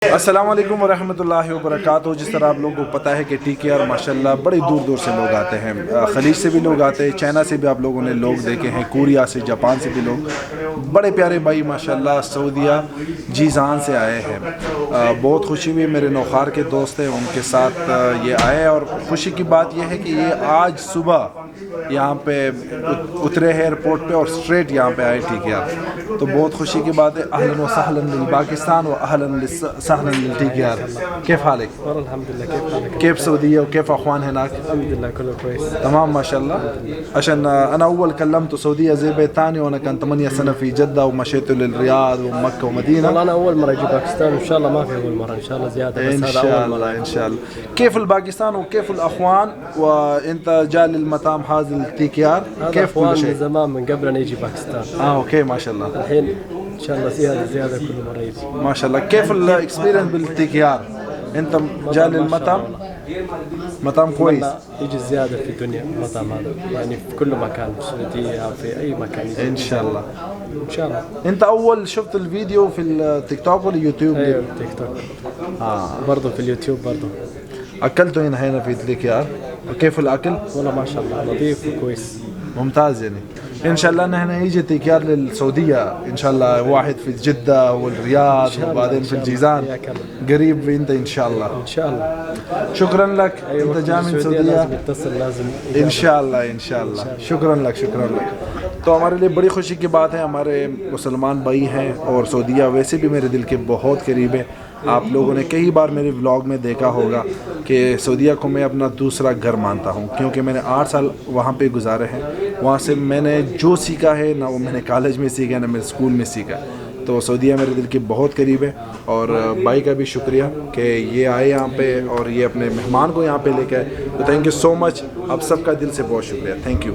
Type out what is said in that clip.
अस्सलामुअलैकुम वरहमतुल्लाहि वबरकातुहू। जिस तरह आप लोगों को पता है कि TKR माशाल्लाह बड़ी दूर दूर से लोग आते हैं, ख़लीज से भी लोग आते हैं, चाइना से भी आप लोगों ने लोग देखे हैं, कोरिया से, जापान से भी लोग, बड़े प्यारे भाई माशाल्लाह सऊदीया जीज़ान से आए हैं। बहुत खुशी हुई, मेरे नौखार के दोस्त हैं उनके साथ ये आए और ख़ुशी की बात यह है कि ये आज सुबह यहाँ पे उतरे हैं एयरपोर्ट पे और स्ट्रेट यहाँ पे आए TKR, तो बहुत खुशी की बात है। अहलन व सहलन लिल पाकिस्तान व अहलन सहलन लिल TKR। كيف حالك؟ والله الحمد لله. كيف حالك؟ كيف سعودية وكيف أخوان هناك؟ الحمد لله كله كويس تمام ما شاء الله. عشان أنا أول كلمت سعودية زي بيت ثاني، وأنا كان 8 سنة في جدة ومشيت للرياض ومكة ومدينة. والله أنا أول مرة أجي باكستان، وإن شاء الله ما في أول مرة، إن شاء الله زيادة، بس إن هذا شاء أول مرة الله إن شاء الله. كيف الباكستان وكيف الأخوان وأنت جاي للمطعم هذا TKR؟ هذا كيف كل أخوان من شيء؟ زمان من قبل أن يجي باكستان. أوكي ما شاء الله. الحين إن شاء الله زيادة كل مرة يجي. ما شاء الله. كيف الإكسبيرينس بالTKR؟ أنت جاي للمطعم؟ مطعم كويس. يجي زيادة في الدنيا المطعم هذا، يعني في كل مكان، في السعودية أو في أي مكان يجي. إن شاء الله. إن شاء الله. أنت أول شفت الفيديو في التيك توك ولا يوتيوب؟ أيوة تيك توك. برضه في اليوتيوب برضه. أكلته هنا في TKR؟ وكيف الأكل؟ والله ما شاء الله نظيف وكويس. ممتاز يعني. ان شاء الله نحن يجي TKR للسعوديه ان شاء الله، واحد في جده والرياض وبعدين في الجيزان قريب انت ان شاء الله. ان شاء الله. شكرا لك. انت جاي من السعوديه لازم يتصل، لازم ان شاء الله ان شاء الله. शुक्रान लक शुक्रान लक। तो हमारे लिए बड़ी खुशी की बात है, हमारे मुसलमान भाई हैं और सऊदीया वैसे भी मेरे दिल के बहुत करीब है। आप लोगों ने कई बार मेरे व्लॉग में देखा होगा कि सऊदीया को मैं अपना दूसरा घर मानता हूँ, क्योंकि मैंने 8 साल वहाँ पे गुजारे हैं। वहाँ से मैंने जो सीखा है ना वो मैंने कॉलेज में सीखा ना मेरे स्कूल में सीखा, तो सऊदीया मेरे दिल के बहुत करीब है। और भाई का भी शुक्रिया कि ये आए यहाँ पे और ये अपने मेहमान को यहाँ पे लेके आए, तो थैंक यू सो मच। आप सबका दिल से बहुत शुक्रिया, थैंक यू।